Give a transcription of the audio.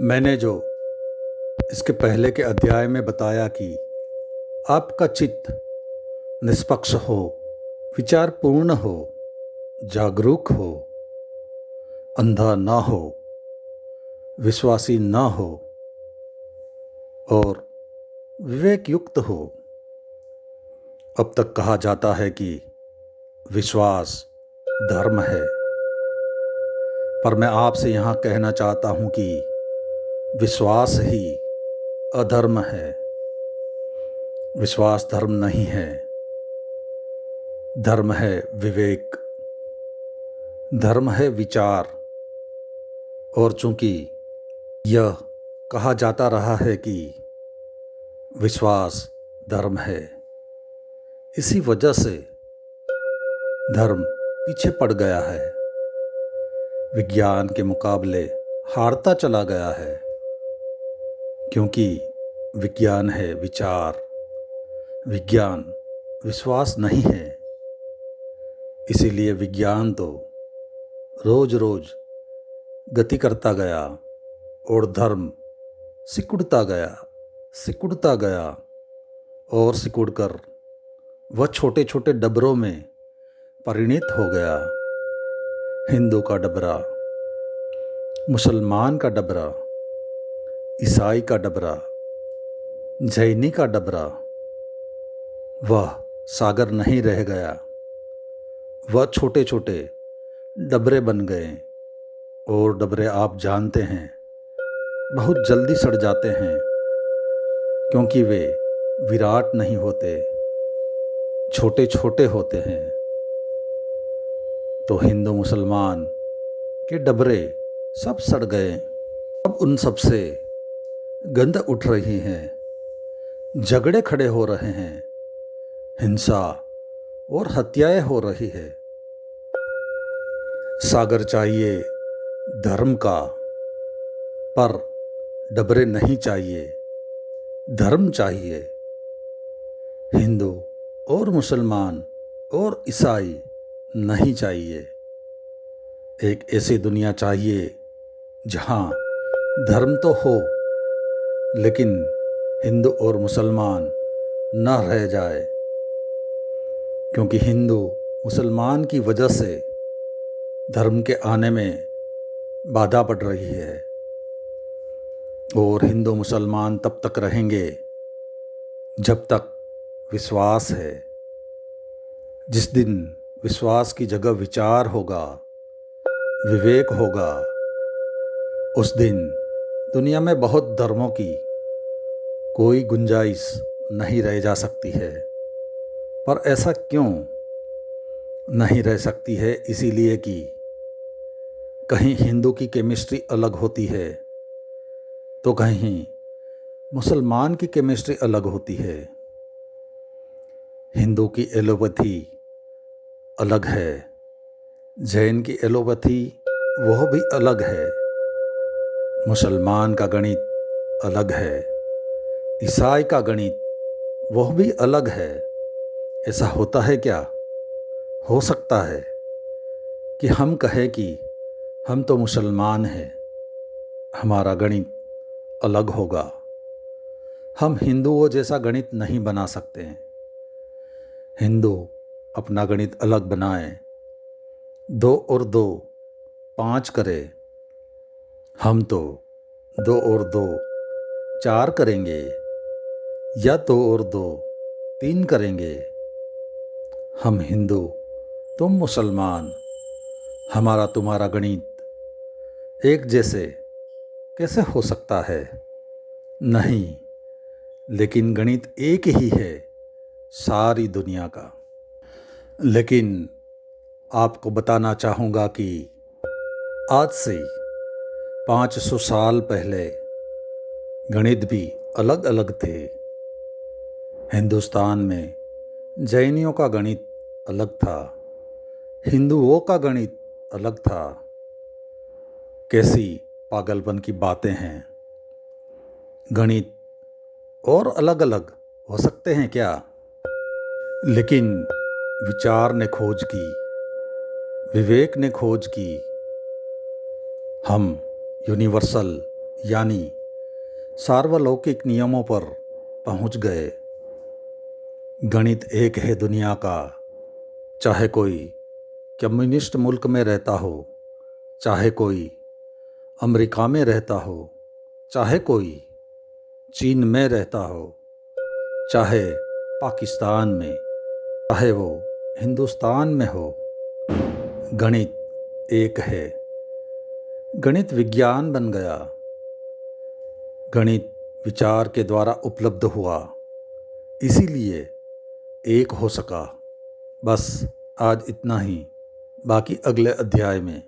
मैंने जो इसके पहले के अध्याय में बताया कि आपका चित्त निष्पक्ष हो, विचारपूर्ण हो, जागरूक हो, अंधा ना हो, विश्वासी ना हो और विवेक युक्त हो। अब तक कहा जाता है कि विश्वास धर्म है, पर मैं आपसे यहाँ कहना चाहता हूँ कि विश्वास ही अधर्म है। विश्वास धर्म नहीं है। धर्म है विवेक, धर्म है विचार। और चूंकि यह कहा जाता रहा है कि विश्वास धर्म है, इसी वजह से धर्म पीछे पड़ गया है, विज्ञान के मुकाबले हारता चला गया है। क्योंकि विज्ञान है विचार, विज्ञान विश्वास नहीं है। इसीलिए विज्ञान तो रोज रोज गति करता गया और धर्म सिकुड़ता गया और सिकुड़कर वह छोटे छोटे डबरों में परिणित हो गया। हिंदू का डबरा, मुसलमान का डबरा, ईसाई का डबरा, जैनी का डबरा, वह सागर नहीं रह गया। वह छोटे छोटे डबरे बन गए और डबरे आप जानते हैं बहुत जल्दी सड़ जाते हैं, क्योंकि वे विराट नहीं होते, छोटे छोटे होते हैं। तो हिंदू मुसलमान के डबरे सब सड़ गए। अब उन सब से गंध उठ रही है, झगड़े खड़े हो रहे हैं, हिंसा और हत्याएं हो रही है। सागर चाहिए धर्म का, पर डबरे नहीं चाहिए, धर्म चाहिए। हिंदू और मुसलमान और ईसाई नहीं चाहिए। एक ऐसी दुनिया चाहिए जहां धर्म तो हो, लेकिन हिंदू और मुसलमान न रह जाए। क्योंकि हिंदू मुसलमान की वजह से धर्म के आने में बाधा पड़ रही है। और हिंदू मुसलमान तब तक रहेंगे जब तक विश्वास है। जिस दिन विश्वास की जगह विचार होगा, विवेक होगा, उस दिन दुनिया में बहुत धर्मों की कोई गुंजाइश नहीं रह जा सकती है। पर ऐसा क्यों नहीं रह सकती है? इसीलिए कि कहीं हिंदू की केमिस्ट्री अलग होती है तो कहीं मुसलमान की केमिस्ट्री अलग होती है। हिंदू की एलोपैथी अलग है, जैन की एलोपैथी वह भी अलग है, मुसलमान का गणित अलग है, ईसाई का गणित वह भी अलग है। ऐसा होता है क्या? हो सकता है कि हम कहें कि हम तो मुसलमान हैं, हमारा गणित अलग होगा। हम हिंदुओं जैसा गणित नहीं बना सकते हैं। हिंदू अपना गणित अलग बनाए, 2 और 2 5 करे। हम तो 2 और 2 4 करेंगे, या 2 और 2 3 करेंगे। हम हिंदू, तुम मुसलमान, हमारा तुम्हारा गणित एक जैसे कैसे हो सकता है? नहीं, लेकिन गणित एक ही है सारी दुनिया का। लेकिन आपको बताना चाहूँगा कि आज से 500 साल पहले गणित भी अलग अलग थे। हिंदुस्तान में जैनियों का गणित अलग था, हिंदुओं का गणित अलग था। कैसी पागलपन की बातें हैं! गणित और अलग अलग हो सकते हैं क्या? लेकिन विचार ने खोज की, विवेक ने खोज की। हम यूनिवर्सल यानी सार्वलौकिक नियमों पर पहुंच गए। गणित एक है दुनिया का, चाहे कोई कम्युनिस्ट मुल्क में रहता हो, चाहे कोई अमेरिका में रहता हो, चाहे कोई चीन में रहता हो, चाहे पाकिस्तान में, चाहे वो हिंदुस्तान में हो, गणित एक है। गणित विज्ञान बन गया, गणित विचार के द्वारा उपलब्ध हुआ, इसीलिए एक हो सका। बस आज इतना ही, बाकी अगले अध्याय में।